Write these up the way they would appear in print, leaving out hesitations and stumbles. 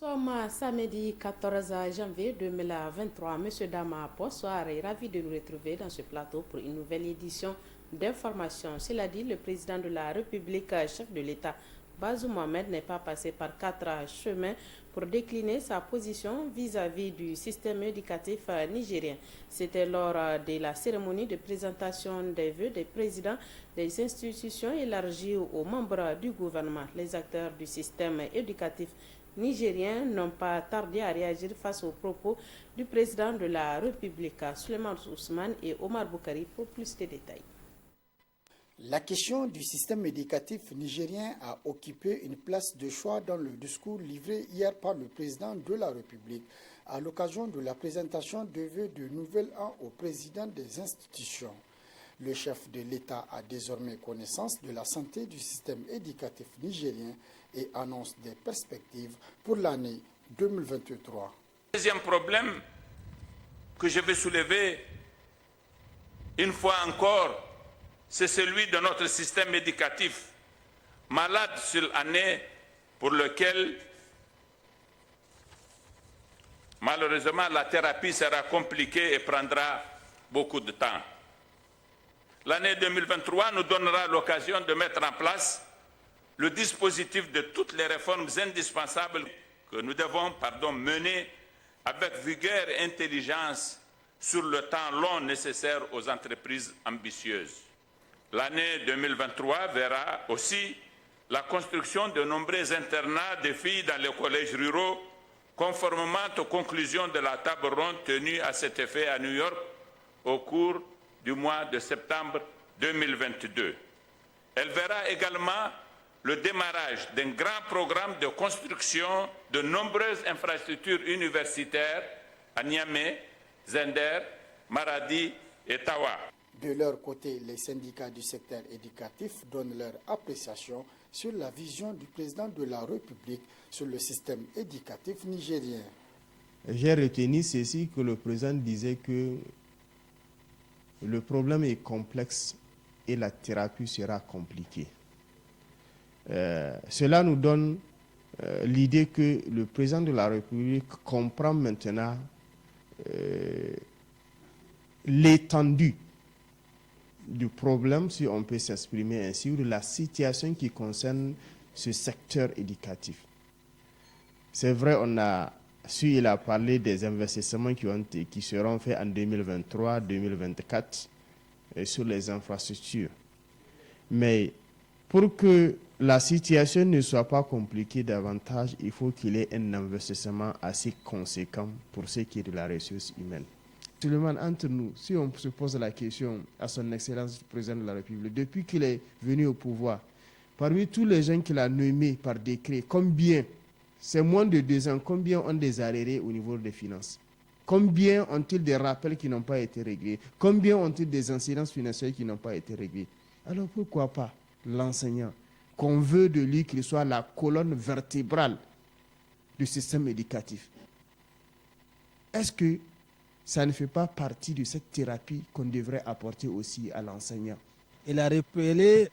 Nous sommes samedi 14 janvier 2023. Monsieur Dama, bonsoir et ravi de nous retrouver dans ce plateau pour une nouvelle édition d'information. Cela dit, le président de la République, chef de l'État, Bazoum Mohamed, n'est pas passé par 4 chemins pour décliner sa position vis-à-vis du système éducatif nigérien. C'était lors de la cérémonie de présentation des vœux des présidents des institutions élargies aux membres du gouvernement. Les acteurs du système éducatif nigériens n'ont pas tardé à réagir face aux propos du président de la République, Suleiman Ousmane et Omar Boukari, pour plus de détails. La question du système éducatif nigérien a occupé une place de choix dans le discours livré hier par le président de la République à l'occasion de la présentation de vœux de nouvel an au président des institutions. Le chef de l'État a désormais connaissance de la santé du système éducatif nigérien et annonce des perspectives pour l'année 2023. Le deuxième problème que je vais soulever, une fois encore, c'est celui de notre système éducatif, malade sur l'année pour lequel, malheureusement, la thérapie sera compliquée et prendra beaucoup de temps. L'année 2023 nous donnera l'occasion de mettre en place le dispositif de toutes les réformes indispensables que nous devons mener avec vigueur et intelligence sur le temps long nécessaire aux entreprises ambitieuses. L'année 2023 verra aussi la construction de nombreux internats de filles dans les collèges ruraux, conformément aux conclusions de la table ronde tenue à cet effet à New York au cours du mois de septembre 2022. Elle verra également le démarrage d'un grand programme de construction de nombreuses infrastructures universitaires à Niamey, Zender, Maradi et Tawa. De leur côté, les syndicats du secteur éducatif donnent leur appréciation sur la vision du président de la République sur le système éducatif nigérien. J'ai retenu ceci que le président disait que le problème est complexe et la thérapie sera compliquée. Cela nous donne l'idée que le président de la République comprend maintenant l'étendue du problème, si on peut s'exprimer ainsi, ou de la situation qui concerne ce secteur éducatif. C'est vrai, on a su, il a parlé des investissements qui seront faits en 2023-2024 sur les infrastructures. Mais pour que la situation ne soit pas compliquée davantage, il faut qu'il y ait un investissement assez conséquent pour ce qui est de la ressource humaine. Suleiman, entre nous, si on se pose la question à son Excellence le Président de la République, depuis qu'il est venu au pouvoir, parmi tous les gens qu'il a nommés par décret, combien, c'est moins de 2 ans, combien ont des arrêts au niveau des finances? Combien ont-ils des rappels qui n'ont pas été réglés? Combien ont-ils des incidences financières qui n'ont pas été réglées? Alors pourquoi pas l'enseignant, qu'on veut de lui qu'il soit la colonne vertébrale du système éducatif? Est-ce que ça ne fait pas partie de cette thérapie qu'on devrait apporter aussi à l'enseignant? Il a rappelé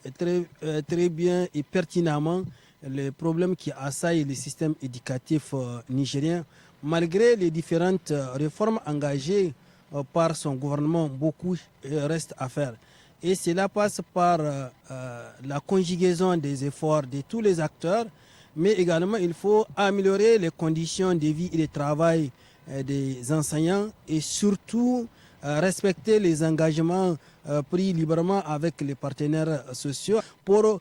très bien et pertinemment les problèmes qui assaillent le système éducatif nigérien. Malgré les différentes réformes engagées par son gouvernement, beaucoup reste à faire. Et cela passe par la conjugaison des efforts de tous les acteurs, mais également il faut améliorer les conditions de vie et de travail des enseignants et surtout respecter les engagements pris librement avec les partenaires sociaux. Pour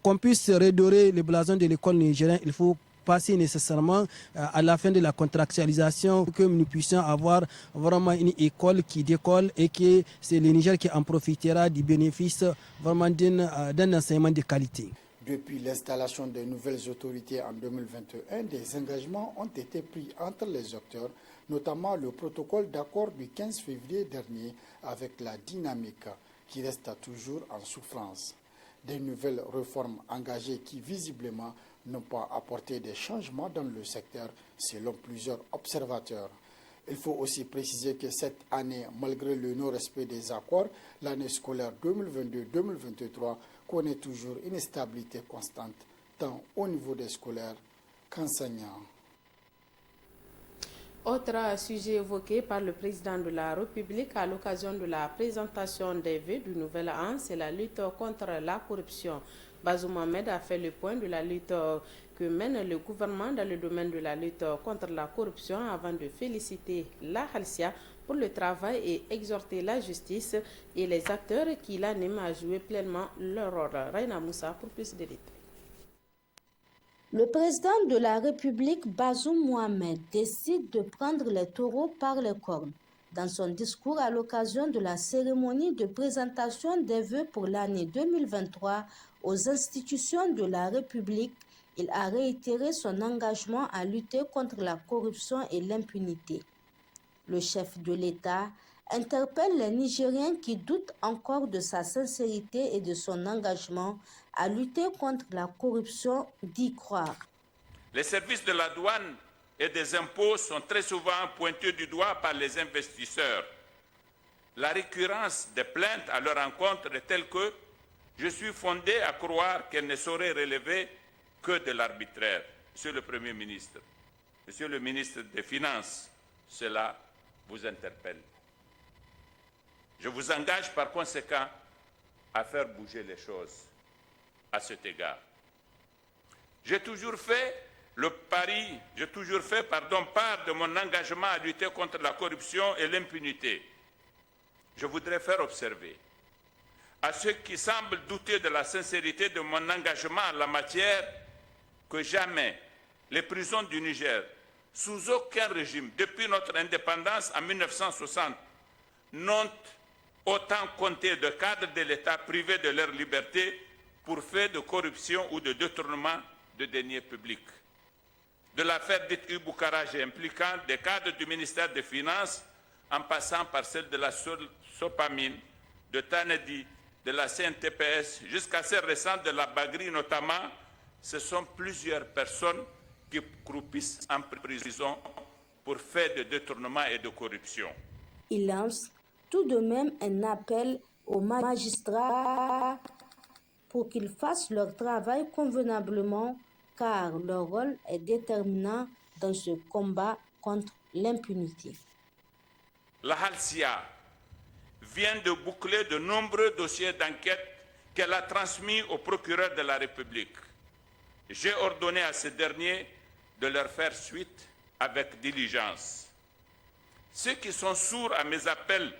qu'on puisse redorer le blason de l'école nigérienne, il faut passer nécessairement à la fin de la contractualisation pour que nous puissions avoir vraiment une école qui décolle et que c'est le Niger qui en profitera du bénéfice vraiment d'un enseignement de qualité. Depuis l'installation des nouvelles autorités en 2021, des engagements ont été pris entre les acteurs, notamment le protocole d'accord du 15 février dernier avec la dynamique qui reste toujours en souffrance. Des nouvelles réformes engagées qui visiblement n'ont pas apporté des changements dans le secteur selon plusieurs observateurs. Il faut aussi préciser que cette année, malgré le non-respect des accords, l'année scolaire 2022-2023 connaît toujours une stabilité constante, tant au niveau des scolaires qu'enseignants. Autre sujet évoqué par le président de la République à l'occasion de la présentation des vœux du nouvel an, c'est la lutte contre la corruption. Bazoum Mohamed a fait le point de la lutte que mène le gouvernement dans le domaine de la lutte contre la corruption avant de féliciter la Halcia pour le travail et exhorter la justice et les acteurs qui l'animent à jouer pleinement leur rôle. Raina Moussa pour plus de détails. Le président de la République, Bazoum Mohamed, décide de prendre les taureaux par les cornes. Dans son discours à l'occasion de la cérémonie de présentation des vœux pour l'année 2023 aux institutions de la République, il a réitéré son engagement à lutter contre la corruption et l'impunité. Le chef de l'État interpelle les Nigériens qui doutent encore de sa sincérité et de son engagement à lutter contre la corruption d'y croire. Les services de la douane et des impôts sont très souvent pointés du doigt par les investisseurs. La récurrence des plaintes à leur encontre est telle que je suis fondé à croire qu'elle ne saurait relever que de l'arbitraire. Monsieur le Premier ministre, Monsieur le ministre des Finances, cela vous interpelle. Je vous engage par conséquent à faire bouger les choses à cet égard. J'ai toujours fait part de mon engagement à lutter contre la corruption et l'impunité. Je voudrais faire observer à ceux qui semblent douter de la sincérité de mon engagement en la matière que jamais les prisons du Niger, sous aucun régime, depuis notre indépendance en 1960, n'ont autant compté de cadres de l'État privés de leur liberté pour faits de corruption ou de détournement de deniers publics. De l'affaire dite Iboukarage impliquant des cadres du ministère des Finances, en passant par celle de la Sopamine, de Tanedi, de la CNTPS, jusqu'à celle récente de la Bagri notamment, ce sont plusieurs personnes qui croupissent en prison pour faits de détournement et de corruption. Il lance tout de même un appel aux magistrats pour qu'ils fassent leur travail convenablement, car leur rôle est déterminant dans ce combat contre l'impunité. La Halcia vient de boucler de nombreux dossiers d'enquête qu'elle a transmis au procureur de la République. J'ai ordonné à ce dernier de leur faire suite avec diligence. Ceux qui sont sourds à mes appels,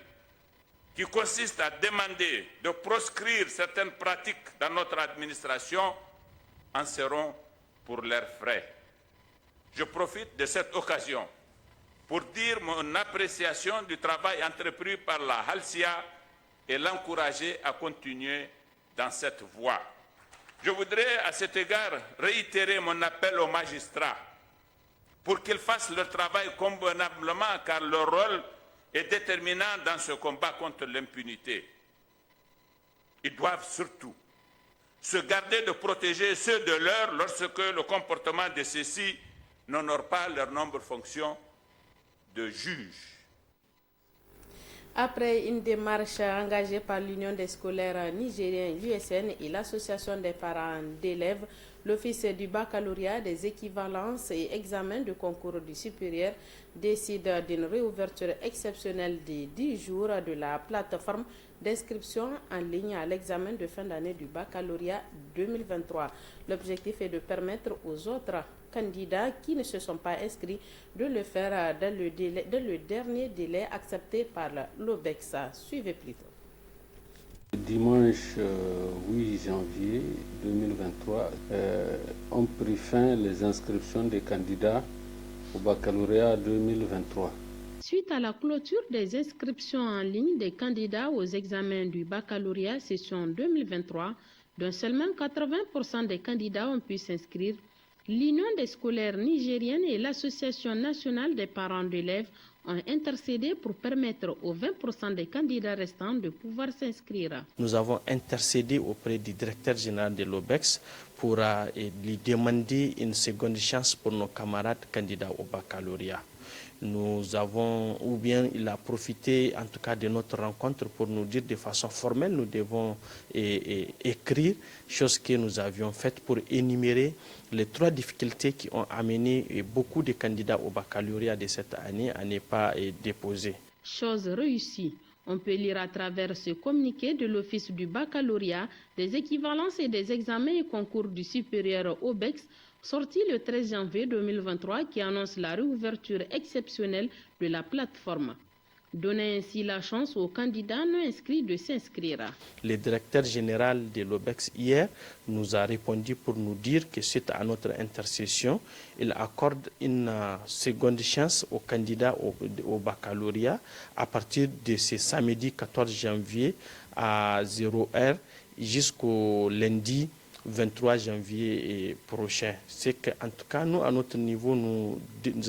qui consistent à demander de proscrire certaines pratiques dans notre administration, en seront pour leurs frais. Je profite de cette occasion pour dire mon appréciation du travail entrepris par la Halcia et l'encourager à continuer dans cette voie. Je voudrais à cet égard réitérer mon appel aux magistrats pour qu'ils fassent leur travail convenablement, car leur rôle est déterminant dans ce combat contre l'impunité. Ils doivent surtout se garder de protéger ceux de leurs lorsque le comportement de ceux-ci n'honore pas leur noble fonction de juge. Après une démarche engagée par l'Union des scolaires nigériens, l'USN et l'Association des parents d'élèves, l'Office du baccalauréat des équivalences et examens de concours du supérieur décide d'une réouverture exceptionnelle des 10 jours de la plateforme d'inscription en ligne à l'examen de fin d'année du baccalauréat 2023. L'objectif est de permettre aux autres candidats qui ne se sont pas inscrits de le faire dans le dernier délai accepté par l'OBEX. Suivez plutôt. Dimanche 8 janvier 2023 ont pris fin les inscriptions des candidats au baccalauréat 2023. Suite à la clôture des inscriptions en ligne des candidats aux examens du baccalauréat session 2023, dont seulement 80% des candidats ont pu s'inscrire, l'Union des scolaires nigériennes et l'Association nationale des parents d'élèves ont intercédé pour permettre aux 20% des candidats restants de pouvoir s'inscrire. Nous avons intercédé auprès du directeur général de l'OBEX pour lui demander une seconde chance pour nos camarades candidats au baccalauréat. nous avons, ou bien il a profité en tout cas de notre rencontre pour nous dire de façon formelle, nous devons écrire, chose que nous avions faite pour énumérer les 3 difficultés qui ont amené beaucoup de candidats au baccalauréat de cette année à ne pas déposer. Chose réussie. On peut lire à travers ce communiqué de l'Office du baccalauréat des équivalences et des examens et concours du supérieur OBEX sorti le 13 janvier 2023 qui annonce la réouverture exceptionnelle de la plateforme. Donnant ainsi la chance aux candidats non inscrits de s'inscrire. Le directeur général de l'OBEX hier nous a répondu pour nous dire que suite à notre intercession, il accorde une seconde chance aux candidats au baccalauréat à partir de ce samedi 14 janvier à 0h jusqu'au lundi 23 janvier prochain. C'est qu'en tout cas, nous, à notre niveau, nous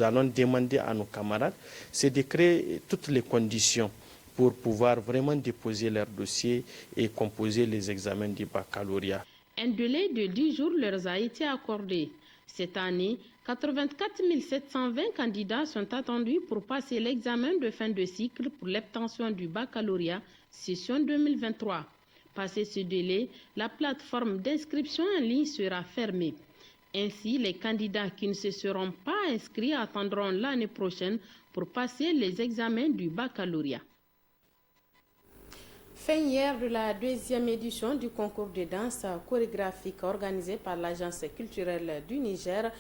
allons demander à nos camarades, c'est de créer toutes les conditions pour pouvoir vraiment déposer leur dossier et composer les examens du baccalauréat. Un délai de 10 jours leur a été accordé. Cette année, 84 720 candidats sont attendus pour passer l'examen de fin de cycle pour l'obtention du baccalauréat session 2023. Passé ce délai, la plateforme d'inscription en ligne sera fermée. Ainsi, les candidats qui ne se seront pas inscrits attendront l'année prochaine pour passer les examens du baccalauréat. Fin hier de la 2e édition du concours de danse chorégraphique organisé par l'Agence culturelle du Niger,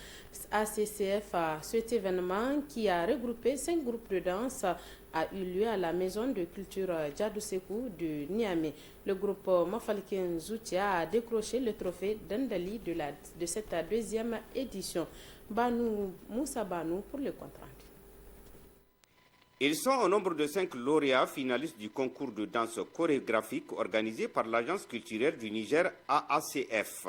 ACCF. Cet événement qui a regroupé 5 groupes de danse a eu lieu à la maison de culture Djadou Sekou de Niamey. Le groupe Mafalken Zoutia a décroché le trophée d'Andali de cette 2e édition. Moussa Banou pour le compte rendu. Ils sont au nombre de 5 lauréats finalistes du concours de danse chorégraphique organisé par l'Agence culturelle du Niger AACF.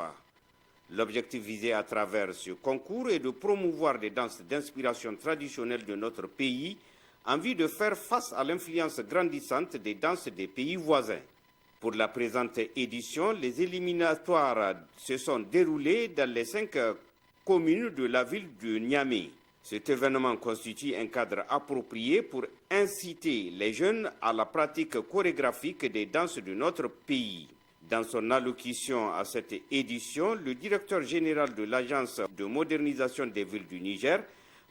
L'objectif visé à travers ce concours est de promouvoir des danses d'inspiration traditionnelle de notre pays en vue de faire face à l'influence grandissante des danses des pays voisins. Pour la présente édition, les éliminatoires se sont déroulés dans les 5 communes de la ville de Niamey. Cet événement constitue un cadre approprié pour inciter les jeunes à la pratique chorégraphique des danses de notre pays. Dans son allocution à cette édition, le directeur général de l'Agence de modernisation des villes du Niger,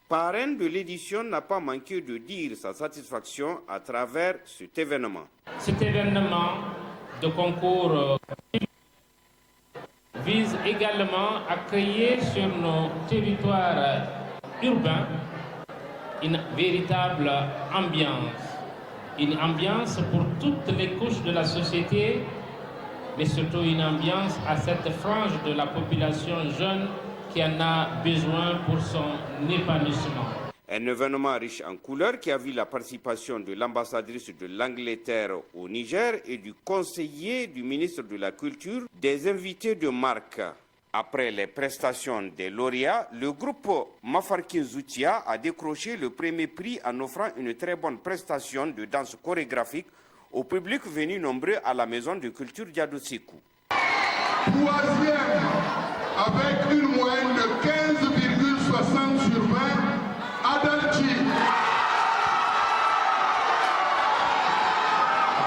parrain de l'édition, n'a pas manqué de dire sa satisfaction à travers cet événement. Cet événement de concours vise également à créer sur nos territoires urbain, une véritable ambiance pour toutes les couches de la société, mais surtout une ambiance à cette frange de la population jeune qui en a besoin pour son épanouissement. Un événement riche en couleurs qui a vu la participation de l'ambassadrice de l'Angleterre au Niger et du conseiller du ministre de la Culture, des invités de marque. Après les prestations des lauréats, le groupe Mafarkin Zoutia a décroché le premier prix en offrant une très bonne prestation de danse chorégraphique au public venu nombreux à la maison de culture Djadou Sekou. Troisième, avec une moyenne de 15,60 sur 20, Adalchi.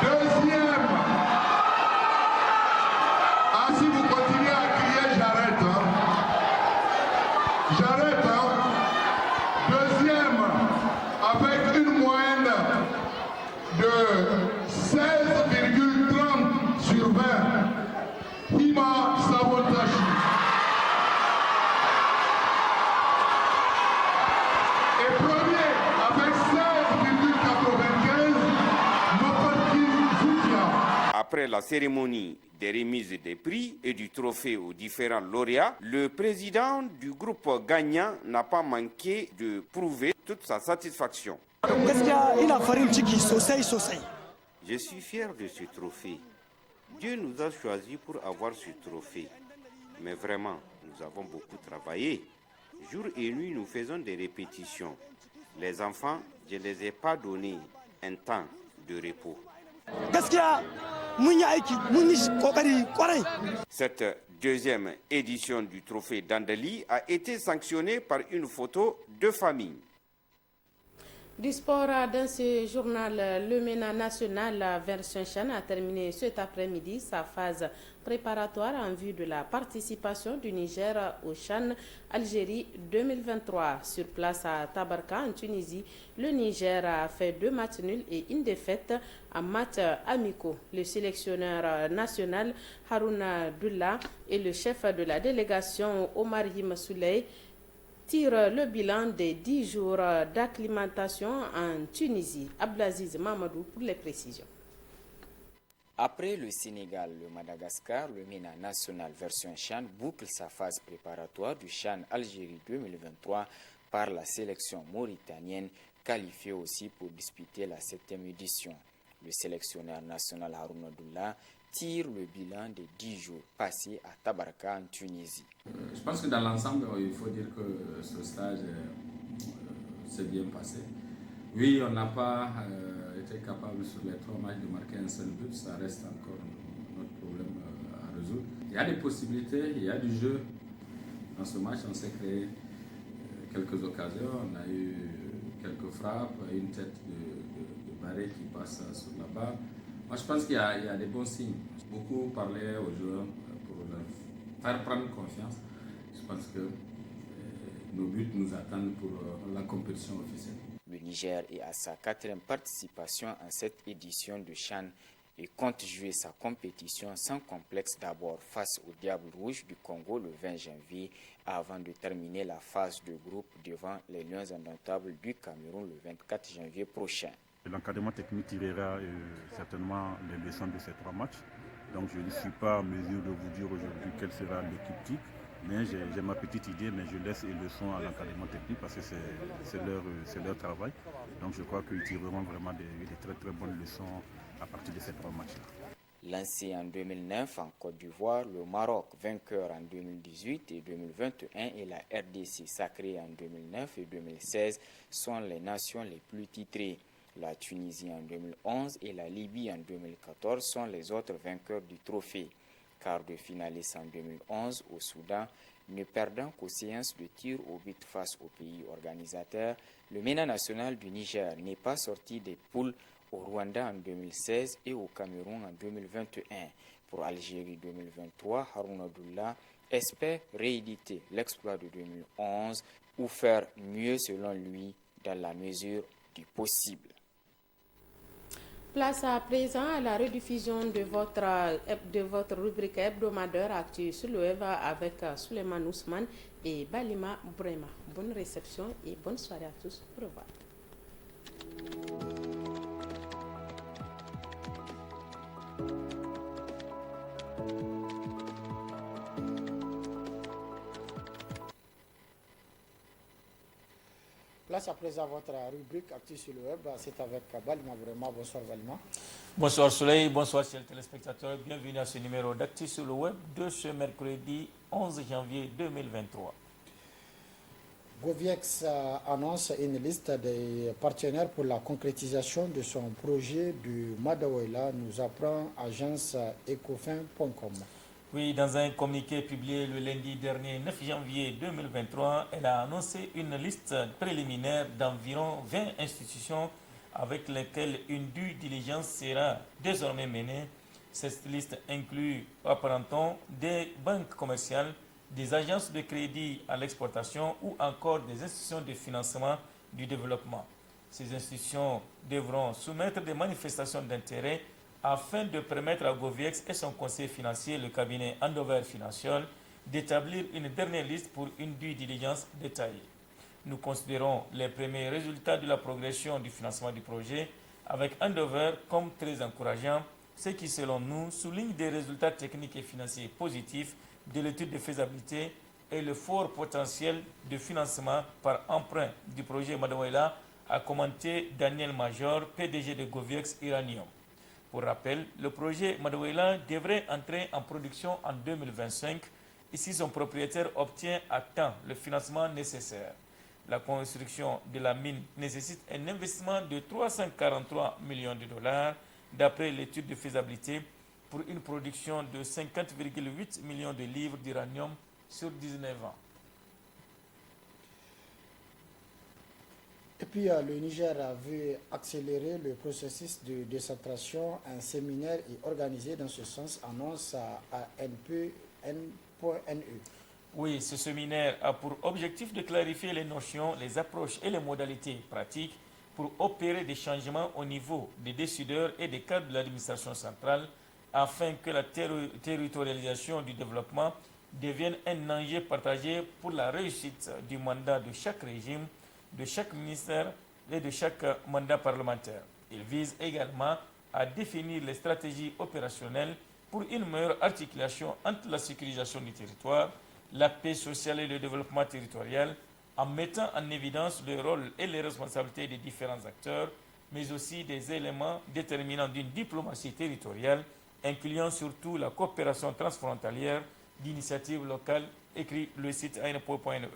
Deuxième, si vous continuez à crier, j'arrête. J'arrête. Deuxième, avec une moyenne de 16,30 sur 20, Hima Sabotachi. Et premier, avec 16,95, Mafarkin Zoutia. Après la cérémonie des remises des prix et du trophée aux différents lauréats, le président du groupe gagnant n'a pas manqué de prouver toute sa satisfaction. Je suis fier de ce trophée. Dieu nous a choisis pour avoir ce trophée. Mais vraiment, nous avons beaucoup travaillé. Jour et nuit, nous faisons des répétitions. Les enfants, je ne les ai pas donné un temps de repos. Cette deuxième édition du trophée d'Andali a été sanctionnée par une photo de famille. Du sport dans ce journal, le MENA national version Chan a terminé cet après-midi sa phase préparatoire en vue de la participation du Niger au Chan Algérie 2023. Sur place à Tabarka en Tunisie, le Niger a fait 2 matchs nuls et une défaite en matchs amicaux. Le sélectionneur national Harouna Dulla et le chef de la délégation Omar Him Souley tire le bilan des 10 jours d'acclimatation en Tunisie. Abdelaziz Mamadou pour les précisions. Après le Sénégal, le Madagascar, le MENA national version Chan boucle sa phase préparatoire du Chan Algérie 2023 par la sélection mauritanienne, qualifiée aussi pour disputer la 7e édition. Le sélectionneur national Harouna Dulla tire le bilan des 10 jours passés à Tabarka en Tunisie. Je pense que dans l'ensemble, il faut dire que ce stage s'est bien passé. Oui, on n'a pas été capable sur les 3 matchs de marquer un seul but, ça reste encore notre problème à résoudre. Il y a des possibilités, il y a du jeu. Dans ce match, on s'est créé quelques occasions, on a eu quelques frappes, une tête de Barré qui passe sur la barre. Moi, je pense qu'il y a des bons signes. Beaucoup parlaient aux joueurs pour leur faire prendre confiance. Je pense que nos buts nous attendent pour la compétition officielle. Le Niger est à sa 4e participation en cette édition de Chan et compte jouer sa compétition sans complexe d'abord face au Diable Rouge du Congo le 20 janvier avant de terminer la phase de groupe devant les Lions indomptables du Cameroun le 24 janvier prochain. L'encadrement technique tirera certainement les leçons de ces 3 matchs. Donc je ne suis pas en mesure de vous dire aujourd'hui quelle sera l'équipe type, mais j'ai ma petite idée, mais je laisse les leçons à l'encadrement technique parce que c'est leur travail. Donc je crois qu'ils tireront vraiment des très très bonnes leçons à partir de ces 3 matchs-là. Lancé en 2009 en Côte d'Ivoire, le Maroc vainqueur en 2018 et 2021 et la RDC sacrée en 2009 et 2016 sont les nations les plus titrées. La Tunisie en 2011 et la Libye en 2014 sont les autres vainqueurs du trophée. Quart de finaliste en 2011 au Soudan, ne perdant qu'aux séances de tir au but face aux pays organisateurs, le MENA national du Niger n'est pas sorti des poules au Rwanda en 2016 et au Cameroun en 2021. Pour Algérie 2023, Harouna Dulla espère rééditer l'exploit de 2011 ou faire mieux selon lui dans la mesure du possible. Place à présent à la rediffusion de votre rubrique hebdomadaire Actu sur le web avec Suleiman Ousmane et Balima Brema. Bonne réception et bonne soirée à tous. Au revoir. Place à présent votre rubrique Actu sur le web, c'est avec Balima Brema. Bonsoir Balima. Bonsoir Soleil, bonsoir chers téléspectateurs, bienvenue à ce numéro d'Actu sur le web de ce mercredi 11 janvier 2023. Goviex annonce une liste des partenaires pour la concrétisation de son projet du Madaouela, nous apprend agence ecofin.com. Oui, dans un communiqué publié le lundi dernier 9 janvier 2023, elle a annoncé une liste préliminaire d'environ 20 institutions avec lesquelles une due diligence sera désormais menée. Cette liste inclut, apparemment, des banques commerciales, des agences de crédit à l'exportation ou encore des institutions de financement du développement. Ces institutions devront soumettre des manifestations d'intérêt afin de permettre à Goviex et son conseiller financier, le cabinet Andover Financial, d'établir une dernière liste pour une due diligence détaillée. Nous considérons les premiers résultats de la progression du financement du projet avec Andover comme très encourageants, ce qui, selon nous, souligne des résultats techniques et financiers positifs de l'étude de faisabilité et le fort potentiel de financement par emprunt du projet Madaouela, a commenté Daniel Major, PDG de Goviex Iranium. Pour rappel, le projet Madaouela devrait entrer en production en 2025 et si son propriétaire obtient à temps le financement nécessaire. La construction de la mine nécessite un investissement de 343 millions de dollars d'après l'étude de faisabilité pour une production de 50,8 millions de livres d'uranium sur 19 ans. Et puis le Niger a vu accélérer le processus de décentration. Un séminaire est organisé dans ce sens, annonce à NPN.NE. Oui, ce séminaire a pour objectif de clarifier les notions, les approches et les modalités pratiques pour opérer des changements au niveau des décideurs et des cadres de l'administration centrale afin que la territorialisation du développement devienne un enjeu partagé pour la réussite du mandat de chaque régime, de chaque ministère et de chaque mandat parlementaire. Il vise également à définir les stratégies opérationnelles pour une meilleure articulation entre la sécurisation du territoire, la paix sociale et le développement territorial, en mettant en évidence le rôle et les responsabilités des différents acteurs, mais aussi des éléments déterminants d'une diplomatie territoriale, incluant surtout la coopération transfrontalière d'initiatives locales, écrit le site ANPO.NE.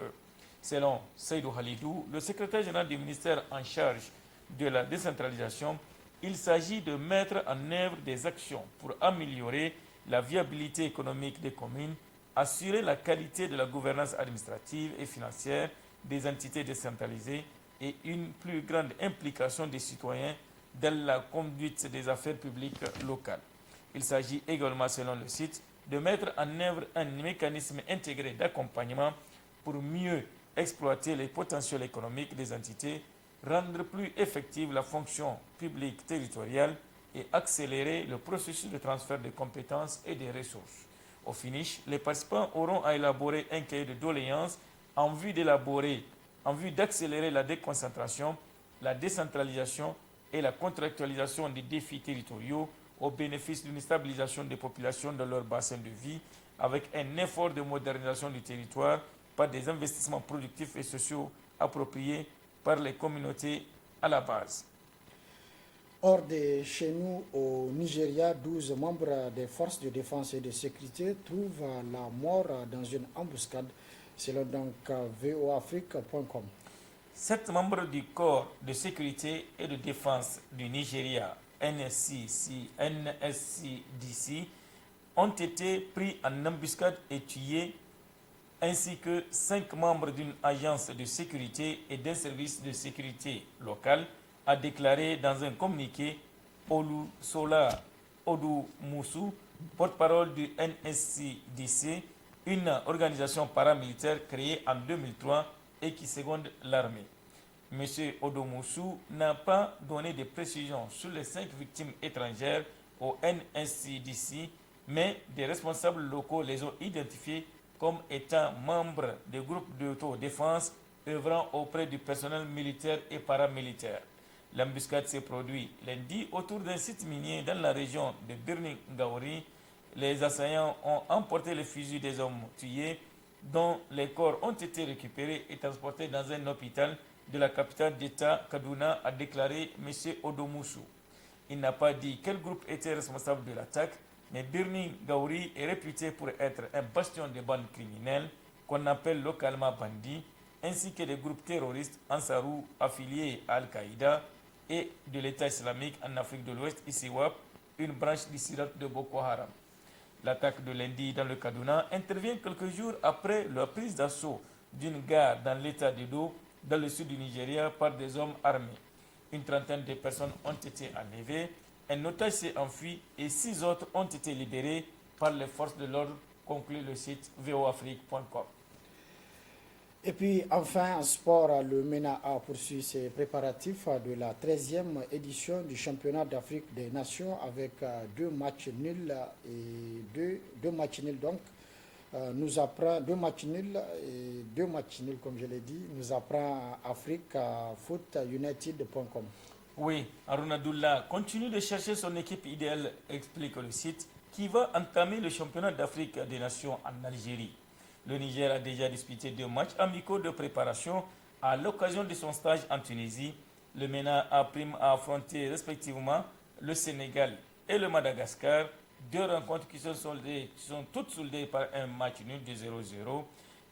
Selon Seydou Halidou, le secrétaire général du ministère en charge de la décentralisation, il s'agit de mettre en œuvre des actions pour améliorer la viabilité économique des communes, assurer la qualité de la gouvernance administrative et financière des entités décentralisées et une plus grande implication des citoyens dans la conduite des affaires publiques locales. Il s'agit également, selon le site, de mettre en œuvre un mécanisme intégré d'accompagnement pour mieux exploiter les potentiels économiques des entités, rendre plus effective la fonction publique territoriale et accélérer le processus de transfert de compétences et des ressources. Au finish, les participants auront à élaborer un cahier de doléances en vue d'accélérer la déconcentration, la décentralisation et la contractualisation des défis territoriaux au bénéfice d'une stabilisation des populations dans leur bassin de vie, avec un effort de modernisation du territoire par des investissements productifs et sociaux appropriés par les communautés à la base. Hors de chez nous, au Nigeria, 12 membres des forces de défense et de sécurité trouvent la mort dans une embuscade, selon donc voafrique.com. 7 membres du corps de sécurité et de défense du Nigeria, NSCDC, ont été pris en embuscade et tués, ainsi que 5 membres d'une agence de sécurité et d'un service de sécurité local, a déclaré dans un communiqué Olusola Odumusu, porte-parole du NSCDC, une organisation paramilitaire créée en 2003 et qui seconde l'armée. M. Odomusu n'a pas donné de précisions sur les 5 victimes étrangères au NSCDC, mais des responsables locaux les ont identifiés comme étant membres des groupes d'autodéfense œuvrant auprès du personnel militaire et paramilitaire. L'embuscade s'est produite lundi autour d'un site minier dans la région de Birnin Gauri. Les assaillants ont emporté les fusils des hommes tués, dont les corps ont été récupérés et transportés dans un hôpital de la capitale d'État, Kaduna, a déclaré M. Odomusu. Il n'a pas dit quel groupe était responsable de l'attaque, mais Birnin Gauri est réputé pour être un bastion de bandes criminelles qu'on appelle localement bandits, ainsi que des groupes terroristes Ansarou affiliés à Al-Qaïda et de l'État islamique en Afrique de l'Ouest, ISIWAP, une branche dissidente de Boko Haram. L'attaque de lundi dans le Kaduna intervient quelques jours après la prise d'assaut d'une gare dans l'État d'Edo, dans le sud du Nigeria, par des hommes armés. Une trentaine de personnes ont été enlevées, un otage s'est enfui et 6 autres ont été libérés par les forces de l'ordre, conclut le site voafrique.com. Et puis enfin, en sport, le MENA a poursuivi ses préparatifs de la 13e édition du championnat d'Afrique des Nations avec 2 matchs nuls et 2 matchs nuls donc. Nous apprend 2 matchs nuls et 2 matchs nuls comme je l'ai dit, nous apprend africafootunited.com. Oui, Haruna Abdullah continue de chercher son équipe idéale, explique le site, qui va entamer le championnat d'Afrique des Nations en Algérie. Le Niger a déjà disputé 2 matchs amicaux de préparation à l'occasion de son stage en Tunisie. Le MENA a affronté respectivement le Sénégal et le Madagascar. 2 rencontres qui sont toutes soldées par un match nul de 0-0.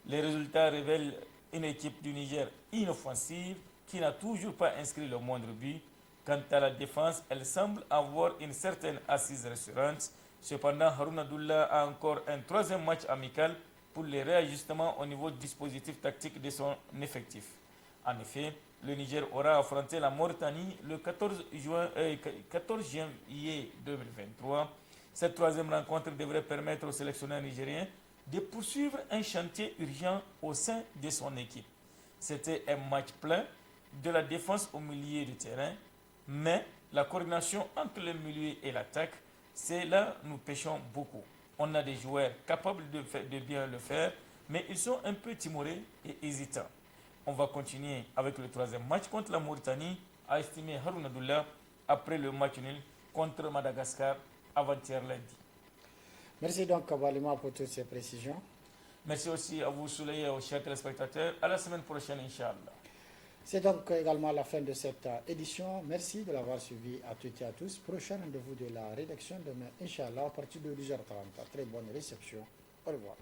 Les résultats révèlent une équipe du Niger inoffensive qui n'a toujours pas inscrit le moindre but. Quant à la défense, elle semble avoir une certaine assise rassurante. Cependant, Haruna Abdullah a encore un 3e match amical pour les réajustements au niveau du dispositif tactique de son effectif. En effet, le Niger aura affronté la Mauritanie le 14 janvier 2023. Cette troisième rencontre devrait permettre au sélectionneur nigérien de poursuivre un chantier urgent au sein de son équipe. C'était un match plein de la défense au milieu du terrain, mais la coordination entre le milieu et l'attaque, c'est là où nous pêchons beaucoup. On a des joueurs capables de bien le faire, mais ils sont un peu timorés et hésitants. On va continuer avec le troisième match contre la Mauritanie, a estimé Haroun Abdullah après le match nul contre Madagascar avant-hier lundi. Merci donc Kabalima pour toutes ces précisions. Merci aussi à vous Souley et aux chers téléspectateurs. À la semaine prochaine, Inch'Allah. C'est donc également la fin de cette édition. Merci de l'avoir suivi à toutes et à tous. Prochain rendez-vous de la rédaction demain, Inch'Allah, à partir de 10h30. Très bonne réception. Au revoir.